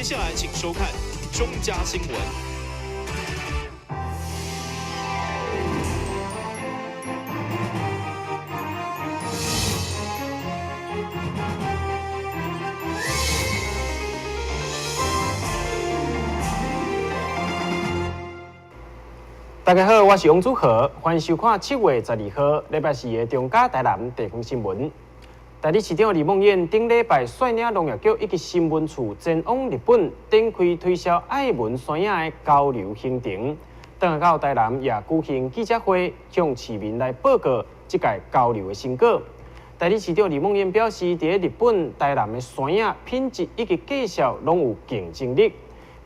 接下来请收看中嘉新闻。大家好，我是王祖和，欢迎收看7月12号礼拜4的中嘉台南地方新闻。代理市长李梦燕顶礼拜率领农业局以及新闻处前往日本展开推销爱文山影的交流行程，回来到台南也举行记者会，向市民来报告这届交流的成果。代理市长李梦燕表示，在日本、台南的山影品质以及介绍拢有竞争力，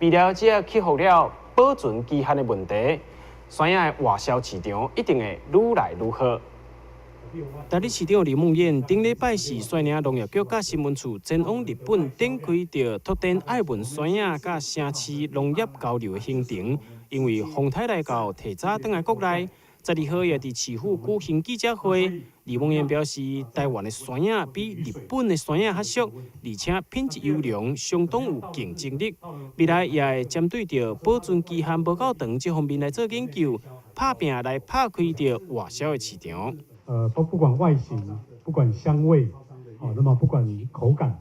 未来只要克服了保存期限的问题，山影的外销市场一定会愈来愈好。代理市长李梦燕顶礼拜四率领农业局甲新闻处前往日本展开着拓展爱文山影甲城市农业交流的行程，因为风台来到提早返来国内，12号也伫市府举行记者会。李梦燕表示，台湾的山影比日本的山影较俗，而且品质优良，相当有竞争力。未来也会针对着保存期限无够长这方面来做研究，拍拼来拍开着外销的市场。不管外形，不管香味，那么不管口感，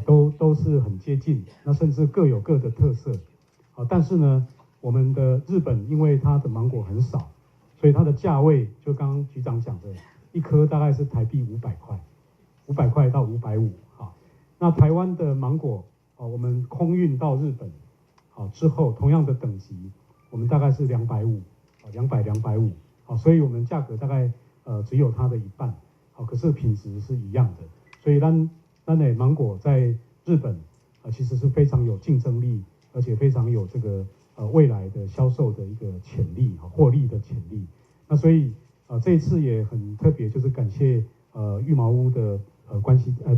都是很接近，那甚至各有各的特色，但是呢，我们的日本因为它的芒果很少，所以它的价位就刚刚局长讲的，一颗大概是台币500块，500块到550，那台湾的芒果，我们空运到日本，之后同样的等级，我们大概是250，250，所以我们价格大概只有它的一半，可是品质是一样的，所以咱的芒果在日本其实是非常有竞争力，而且非常有这个未来的销售的一个潜力，获利的潜力。那所以这一次也很特别，就是感谢裕毛屋的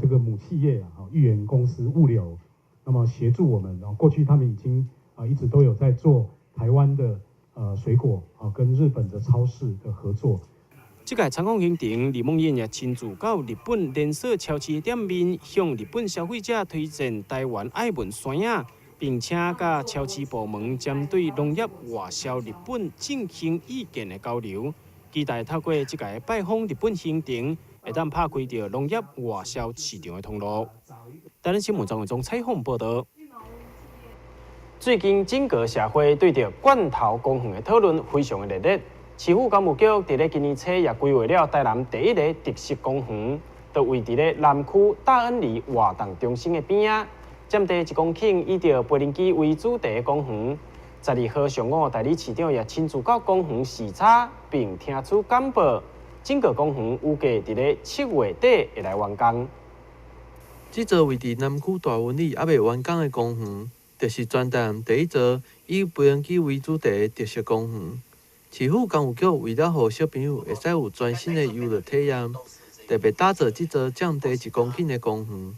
这个母企业裕元公司物流，那么协助我们，过去他们已经一直都有在做台湾的水果跟日本的超市的合作。这届参访行程，李梦燕也亲自到日本连锁超市店面，向日本消费者推荐台湾爱文山影，并且甲超市部门针对农业外销日本进行意见的交流。期待透过这届拜访日本行程，会当拍开着农业外销市场的通路。台湾新闻张伟忠采访报道。最近整个社会对着罐头公园的讨论非常的热烈。市府工务局伫咧今年初也规划了台南第一个特色公园，就位伫咧南区大恩里活动中心的边仔，占地1公顷，以着飞轮机为主题的公园。12号上午，代理市长也亲自到公园视察，并听取简报。整个公园预计伫咧7月底会来完工。这座位伫南区大文里还未完工的公园，就是全台南第一座以飞轮机为主题的特色公园。市府工务局为了让小朋友会使有全新的游乐体验，特别打造这座占地1公顷的公园。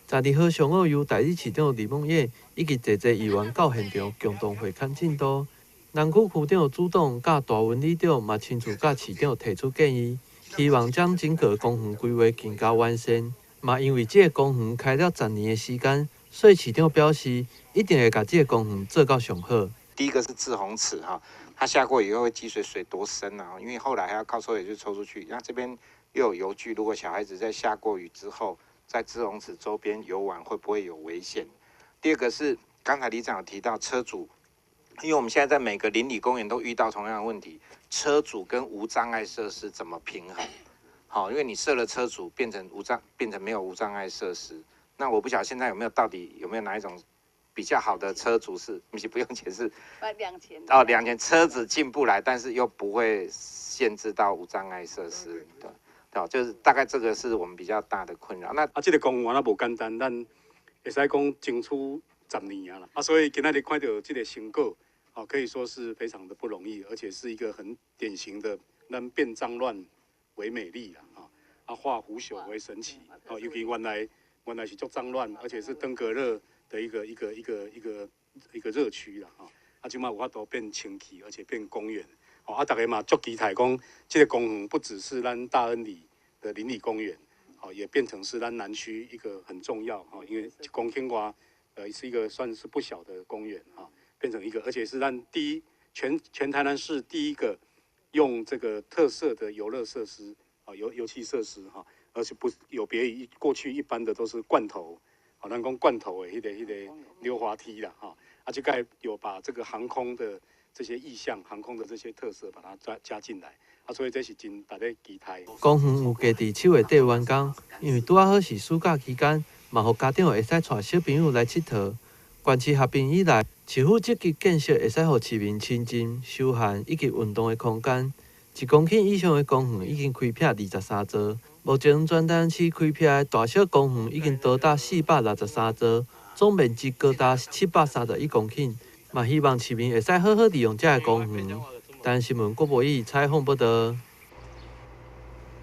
12号上午由代理市长李梦燕以及侪议员到现场共同会勘进度。南区区长主动甲大文里长嘛亲自甲市长提出建议，希望将整个公园规划更加完善。嘛因为这个公园开了10年的时间，所以市长表示一定会把这个公园做到上好。第一个是滞洪池它下过以后会积水多深啊？因为后来还要靠抽水去抽出去。那这边又有游具，如果小孩子在下过雨之后，在滞洪池周边游玩，会不会有危险？第二个是刚才里长有提到车主，因为我们现在在每个邻里公园都遇到同样的问题，车主跟无障碍设施怎么平衡？因为你设了车主，变成没有无障碍设施。那我不晓得现在到底有没有哪一种比较好的车主是不用钱是2000车子进不来，但是又不会限制到无障碍设施的，就是大概这个是我们比较大的困扰。那这个公园无简单，咱会使讲争取10年啦，所以今仔日看到这个成果，可以说是非常的不容易，而且是一个很典型的咱变脏乱为美丽啦，化腐朽为神奇，尤其原来是足脏乱，而且是登革热的一个热区啦，即马有法度变清气，而且变公园，大家嘛足期待讲，这个公园不只是咱大恩里的邻里公园，也变成是咱南区一个很重要，因为1公顷外是一个算是不小的公园啊，变成一个，而且是让全台南市第一个用这个特色的游乐设施啊，游憩设施哈，而且不是有别于过去一般的都是罐头，好，咱讲罐头的那个溜滑梯啦哈，就该有把这个航空的这些意象、航空的这些特色把它加进来。所以这是真大家期待。公园有计伫7月底完工，因为拄啊好是暑假期间，嘛互家长会使带小朋友来佚佗。县市合并以来，市府积极建设会使互市民亲近、休闲以及运动的空间。1公顷以上的公园已经开辟23座，目前全台南市开辟的大小公园已经多达463座，总面积高达731公顷。嘛希望市民会使好好利用这个公园。台南新闻郭博义采访报道。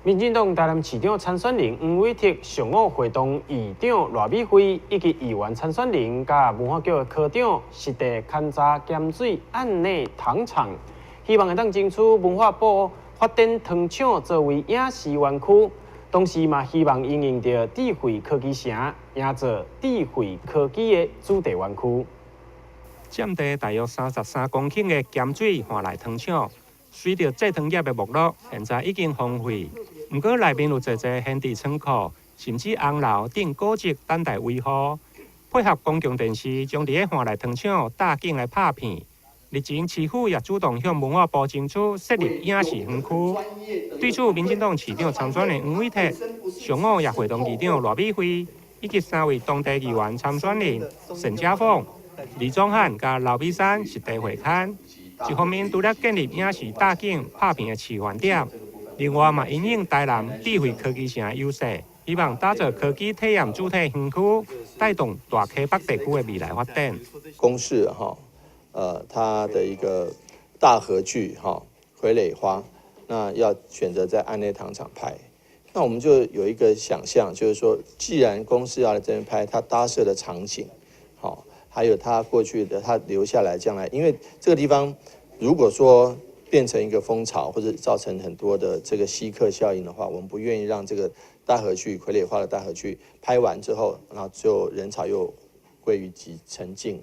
民进党台南市长参选人黄伟哲上午会同议长赖美惠以及议员参选人甲文化局的科长实地勘察咸水案内糖厂，希望会当争取文化部发展糖厂作为影视园区，同时嘛希望应用着智慧科技城，营造智慧科技的主题园区。占地大约33公顷的咸水换来糖厂，随着制糖业的没落，现在已经荒废。不过内面有侪现地仓库，甚至红楼等古迹等待维护。配合公共电视将伫个换来糖厂搭景来拍片。日前市府也主动向文化部争取设立影视园区。对此，民进党市长参选人黄伟哲上午也会同议长赖美惠以及3位当地议员参选人沈家凤、李宗翰甲刘美山实地会勘，一方面除了建立影视搭景拍片的示范点，另外嘛因应台南智慧科技城的优势，希望打造科技体验主题园区，带动大溪北地区的未来发展。公视它的一个大河剧傀儡花，那要选择在安内糖厂拍，那我们就有一个想象，就是说，既然公视要来这边拍，它搭设的场景，还有它过去的它留下来，将来因为这个地方如果说变成一个风潮，或者造成很多的这个吸客效应的话，我们不愿意让这个大河剧傀儡花的大河剧拍完之后，然后就人潮又归于沉静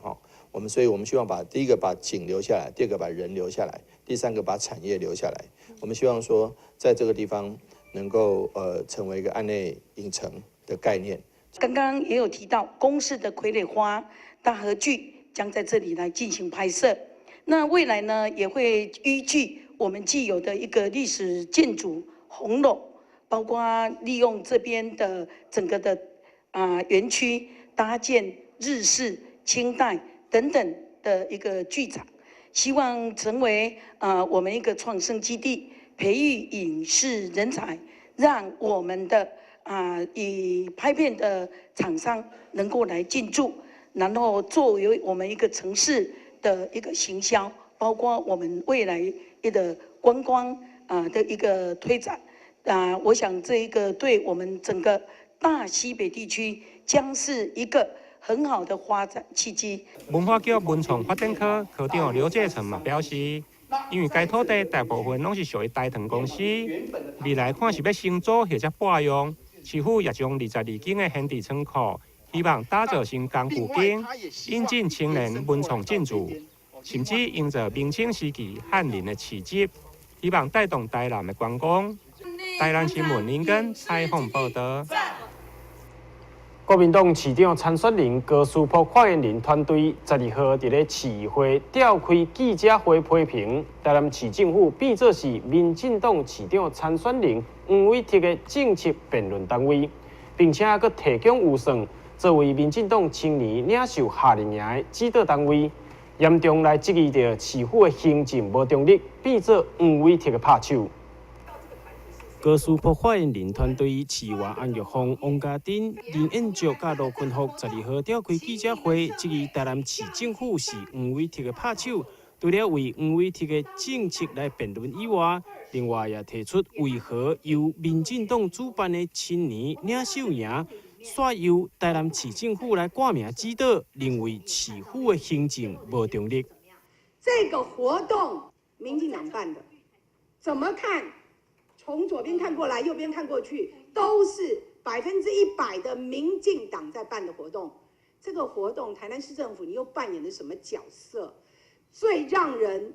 所以我们希望第一个把景留下来，第二个把人留下来，第三个把产业留下来。我们希望说，在这个地方能够成为一个案内影城的概念。刚刚也有提到，公视的傀儡花大河剧将在这里来进行拍摄。那未来呢，也会依据我们既有的一个历史建筑红楼，包括利用这边的整个的园区搭建日式、清代等等的一个剧场，希望成为我们一个创生基地，培育影视人才，让我们的以拍片的厂商能够来进驻，然后作为我们一个城市的一个行销，包括我们未来的观光的一个推展我想这一个对我们整个大西北地区将是一个很好的发展契机。文化局文创发展科科长刘介成嘛表示，因为该土地大部分拢是属于台糖公司，未来看是要新租或者罢用，市府也将22间的现地仓库，希望打造成工具间，引进青年文创进驻，甚至营造明清时期汉人的气质，希望带动台南的观光。台南新闻林根采访报道。国民党市长参选人高书博发言人团队12号伫咧市议会召开记者会批评台南市政府变作是民进党市长参选人黄伟哲的政策辩论单位，并且佫提供预算作为民进党青年领袖夏令营的指导单位，严重来质疑着市府的行政无中立，变作黄伟哲的拍手。高书博发言人团队市议员安玉芳、王家珍、林彦竹甲罗坤福12号召开记者会，质疑台南市政府是黄伟哲的拍手。除了为黄伟哲的政策来辩论以外，另外也提出为何由民进党主办的青年领袖营，煞由台南市政府来冠名指导，认为市府的行政无中立。这个活动民进党办的，怎么看？从左边看过来，右边看过去，都是100%的民进党在办的活动。这个活动，台南市政府你又扮演了什么角色？最让人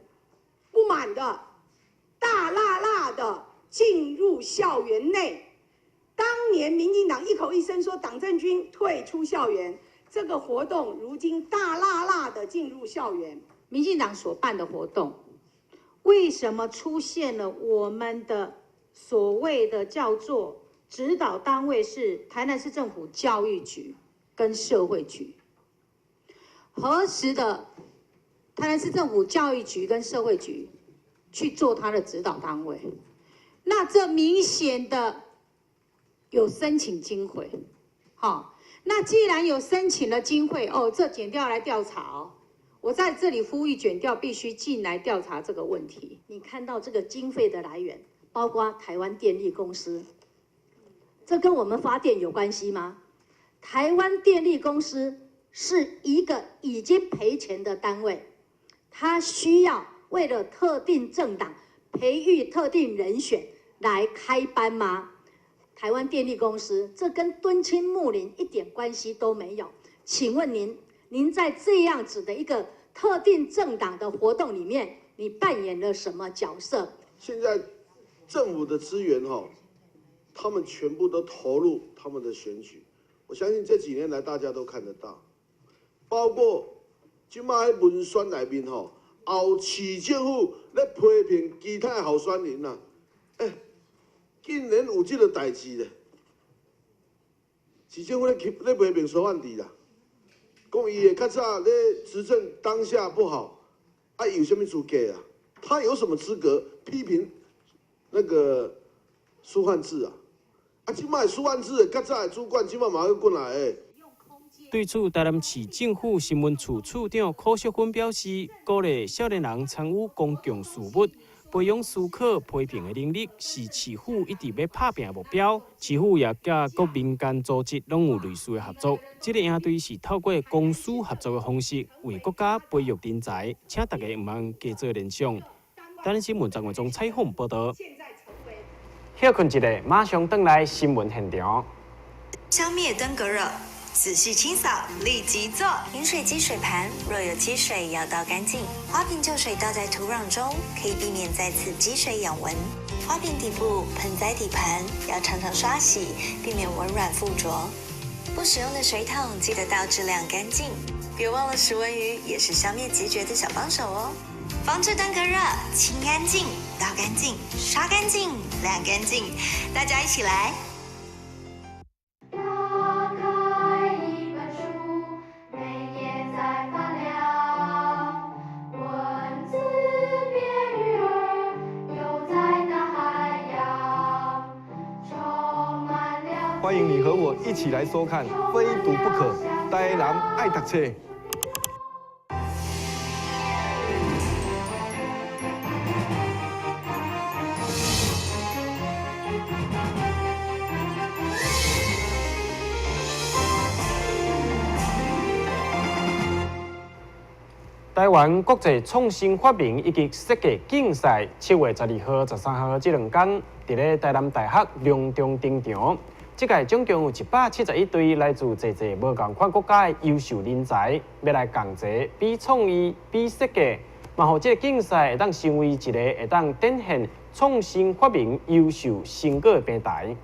不满的，大辣辣的进入校园内。当年民进党一口一声说党政军退出校园，这个活动如今大辣辣的进入校园。民进党所办的活动，为什么出现了我们的所谓的叫做指导单位是台南市政府教育局跟社会局？何时的台南市政府教育局跟社会局去做他的指导单位？那这明显的有申请经费，好，那既然有申请了经费，这检调来调查哦。我在这里呼吁检调必须进来调查这个问题。你看到这个经费的来源，包括台湾电力公司，这跟我们发电有关系吗？台湾电力公司是一个已经赔钱的单位，它需要为了特定政党培育特定人选来开班吗？台湾电力公司，这跟敦亲睦邻一点关系都没有。请问您在这样子的一个特定政党的活动里面，你扮演了什么角色？现在政府的资源他们全部都投入他们的选举。我相信这几年来大家都看得到，包括今麦喺文宣内面后市政府咧批评其他候选人啊，竟然有这个代志咧，市政府咧批评苏焕智啦。讲伊较早咧执政当下不好，有什么资格啊？他有什么资格批评那个苏焕智啊？即摆苏焕智较早的主管，即摆嘛要过来诶。对此，台南市政府新闻处处长柯淑芬表示，鼓励少年人参与公共事务，培养思考批评的能力，是市府一直要打拼的目标。市府也甲各民间组织拢有类似的合作。这个应对是透过公私合作的方式，为国家培育人才，请大家毋通加做联想。台南新闻张文忠采访报道。休困一下，马上回来新闻现场。消灭登革热，仔细清扫，立即做。饮水机水盘若有积水，要倒干净。花瓶旧水倒在土壤中，可以避免再次积水养蚊。花瓶底部、盆栽底盘要常常刷洗，避免蚊卵附着。不使用的水桶记得倒质量干净。别忘了食蚊鱼也是消灭孑孓的小帮手哦。防治登革热，清干净、倒干净、刷干净、晾干净，大家一起来。欢迎你和我一起来收看《非读不可》，台南爱读册。台湾国际创新发明以及设计竞赛7月12号、13号这2天，伫咧台南大学隆重登场。这届总共有171队来自侪侪无同款国家的优秀人才，要来共齐比创意、比设计，嘛，互这个竞赛会当成为一个会当展现创新发明优秀成果的平台。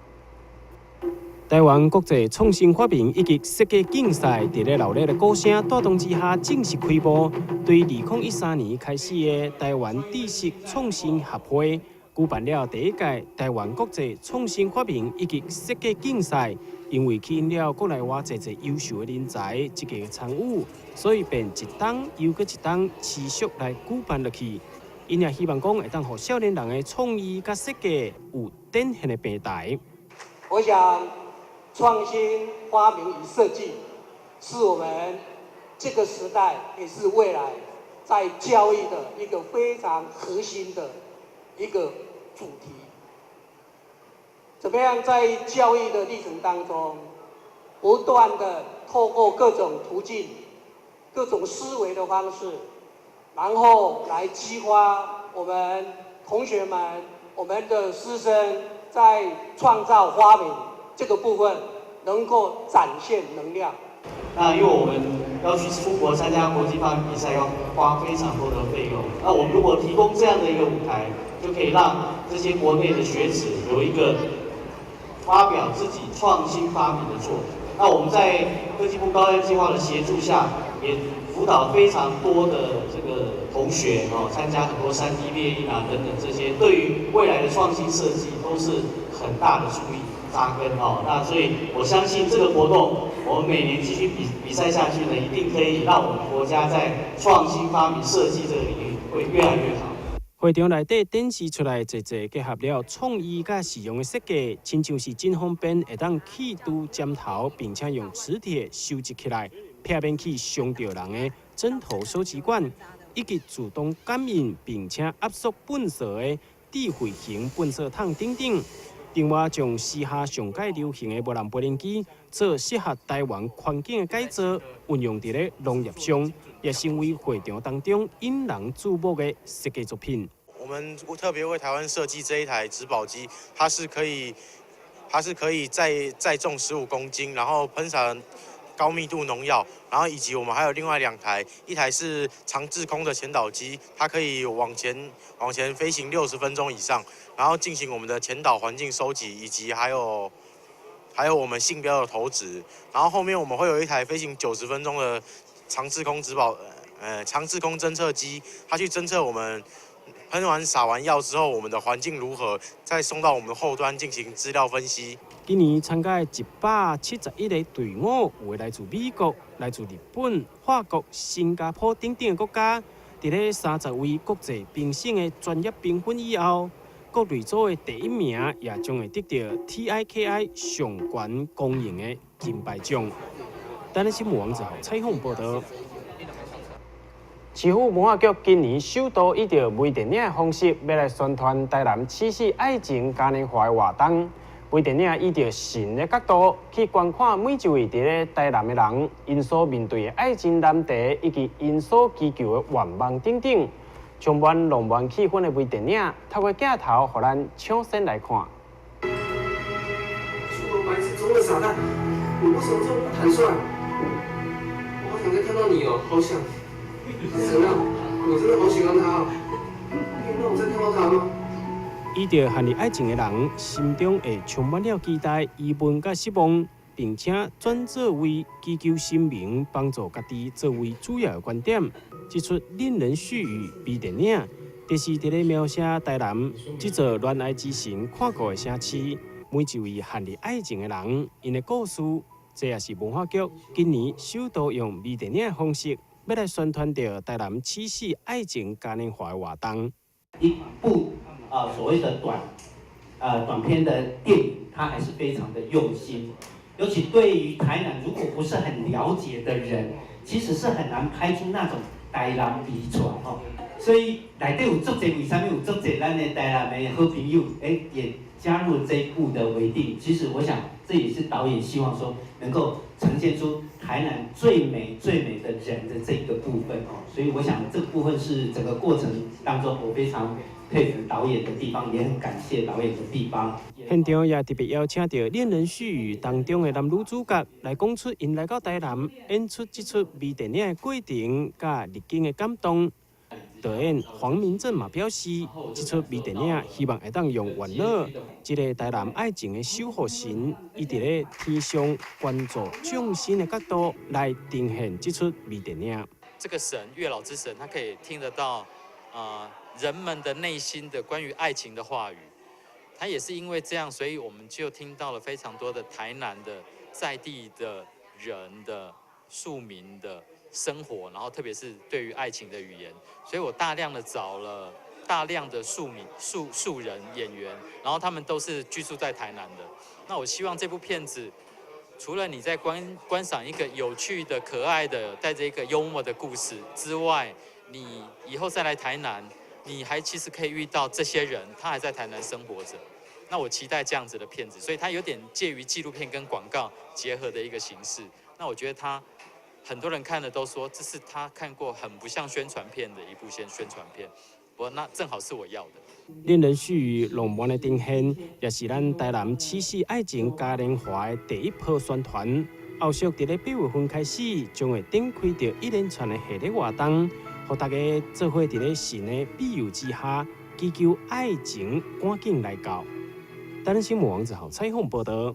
台湾国际创新发明以及设计竞赛伫咧热烈的鼓声带动之下正式开幕。对2013年开始的台湾知识创新协会举办了第1届台湾国际创新发明以及设计竞赛，因为吸引了国内外侪侪优秀的人才积极参与，所以便一档又搁一档持续来举办落去。因也希望讲会当互少年人的创意甲设计有展现的平台。我想，创新发明与设计是我们这个时代，也是未来在教育的一个非常核心的一个主题。怎么样在教育的历程当中，不断的透过各种途径、各种思维的方式，然后来激发我们同学们、我们的师生在创造发明这个部分能够展现能量。那因为我们要去出国参加国际发明比赛，要花非常多的费用。那我们如果提供这样的一个舞台，就可以让这些国内的学子有一个发表自己创新发明的作品。那我们在科技部高教计划的协助下，也辅导非常多的这个同学参加很多3D 列印啊等等这些，对于未来的创新设计都是很大的注意扎根那所以我相信这个活动，我们每年继续比赛下去呢，一定可以让我们国家在创新发明设计这个领域会越来越好。会场内底展示出来侪结合了创意甲实用的设计，亲像是真方便，会当气度尖头，并且用磁铁收集起来，避免去伤到人的枕头手指管，以及自动感应并且压缩粪扫的智慧型粪扫桶等等。另外，将时下上界流行的无人无人机做适合台湾环境的改造，运用伫咧农业上，也成为会场当中引人注目的设计作品。我们特别为台湾设计这一台植保机，它是可以载重15公斤，然后喷洒高密度农药，然后以及我们还有另外2台，一台是长滞空的前导机，它可以往前飞行60分钟以上，然后进行我们的前导环境收集，以及还有我们信标的投掷。然后后面我们会有一台飞行90分钟的长滞空长滞空侦测机，它去侦测我们喷完撒完药之后，我们的环境如何，再送到我们的后端进行资料分析。今年参加171个队伍，有来自美国、来自日本、法国、新加坡等等的国家。伫咧30位国际评审的专业评分以后，各队组的第1名也将会得到 TIKI 上悬公认的金牌奖。台南新闻网采访报道。市府文化局今年首度以着微电影的方式，要来宣传台南七夕爱情嘉年华的活动。微电影以着新的角度去观看每一位伫咧台南的人，因所面对的爱情难题，以及因所追求的愿望等等，充满浪漫气氛的微电影，透过镜头，互咱抢先来看。出头白痴，中了傻蛋，你为什么这么不坦率？我好想再看到你哦，好想。怎么样？我真的好喜欢他哦，可以让我再看到他吗？遇到陷入爱情的人，心中会充满了期待、疑问甲失望，并且转作为祈求神明帮助家己作为主要的观点。这出令人絮语微电影，就是伫咧描写台南这座恋爱之城看过的城市，每一位陷入爱情的人，因的故事，这也是文化局今年首度用微电影的方式。要来宣传着台南七夕爱情嘉年华的活动。一部所谓的短片的电影，它还是非常的用心。尤其对于台南，如果不是很了解的人，其实是很难拍出那种台南味出来吼。所以内底有足侪，为什么有足侪咱的台南的好朋友，也加入这一部的微电影。其实我想，这也是导演希望说能够呈现出台南最美的人的这个部分哦。所以我想这个部分是整个过程当中我非常佩服导演的地方，也很感谢导演的地方。现场也特别邀请到恋人絮语当中的男女主角来讲出因来到台南演出这出微电影的过程甲历经的感动。导演黄明正嘛表示，这出微电影希望会当用元老这个台南爱情的守护神，以伫咧天上关注众生的角度来呈现这出微电影。这个神月老之神，他可以听得到人们的内心的关于爱情的话语。他也是因为这样，所以我们就听到了非常多的台南的在地的人的庶民的生活，然后特别是对于爱情的语言，所以我大量的找了大量的素人演员，然后他们都是居住在台南的。那我希望这部片子，除了你在观赏一个有趣的、可爱的、带着一个幽默的故事之外，你以后再来台南，你还其实可以遇到这些人，他还在台南生活着。那我期待这样子的片子，所以它有点介于纪录片跟广告结合的一个形式。那我觉得它。很多人看了都说，这是他看过很不像宣传片的一部宣传片，不过那正好是我要的。恋人絮语浪漫的呈现，也是咱台南七夕爱情嘉年华的第一波宣传。后续伫咧8月份开始，将会展开着一连串的系列活动，互大家做伙伫咧神的庇佑之下，祈求爱情赶紧来到。台湾新闻网1号采访报道。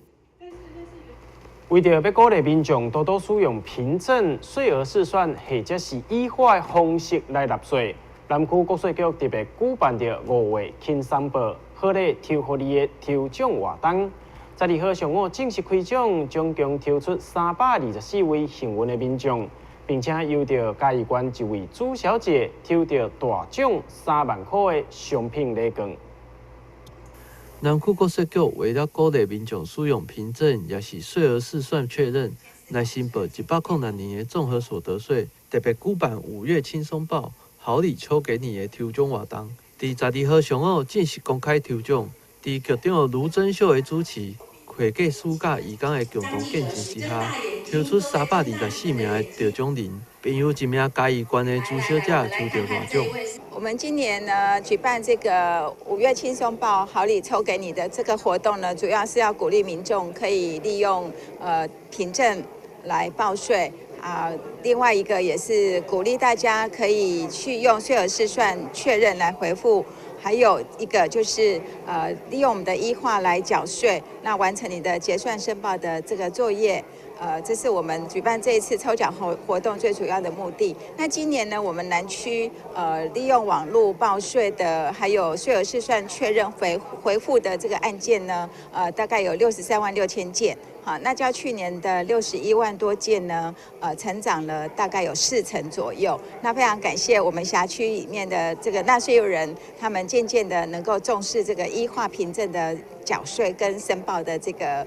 为着要鼓励民众多多使用凭证、税额试算或者是依法的方式来纳税，南区国税局特别举办着5月轻松报好礼抽予你的抽奖活动。12号上午正式开奖，总共抽出324位幸运的民众，并且由着嘉义县一位朱小姐抽到大奖3万块的商品礼券。南区国税局为了鼓励民众使用凭证，也是税额试算确认来申报106年的综合所得税，特别举办5月轻松报好礼抽给你的抽奖活动。伫12号上午正式公开抽奖，伫局长卢珍秀的主持，会计师甲义工的共同见证之下，抽出324名的得奖人，并有1名嘉义县的朱小姐抽到大奖。我们今年呢举办这个5月轻松报好礼抽给你的这个活动呢，主要是要鼓励民众可以利用凭证来报税啊，另外一个也是鼓励大家可以去用税额试算确认来回复。还有一个就是利用我们的依化来缴税，那完成你的结算申报的这个作业。这是我们举办这一次抽奖活动最主要的目的。那今年呢，我们南区利用网络报税的，还有税额试算确认回复的这个案件呢，大概有63万6千件。好，那较去年的61万多件呢，成长了大概有40%左右。那非常感谢我们辖区里面的这个纳税人，他们渐渐的能够重视这个依化凭证的缴税跟申报的这个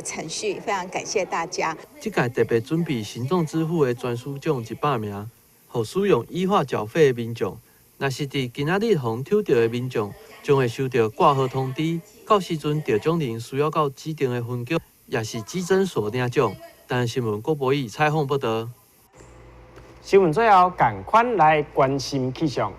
程序，非常感谢大家。这届特别准备行动支付的专属奖100名，予使用依法缴费的民众。若是伫今仔日互抽到的民众，将会收到挂号通知，到时阵得奖人需要到指定的分局，也是指诊所领奖。但新闻郭博义采访报道。新闻最后，赶快来关心气象。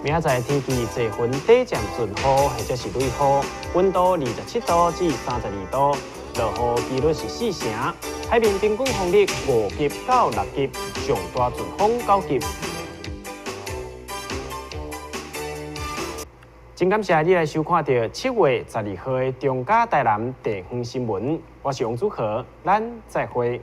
明仔载天气多云短暂阵雨，或者是雷雨，温度27度至32度，落雨几率是4成。海面平均风力5级到6级，上大阵风9级。真感谢你来收看到7月12号的中嘉台南地方新闻，我是王祖和，咱再会。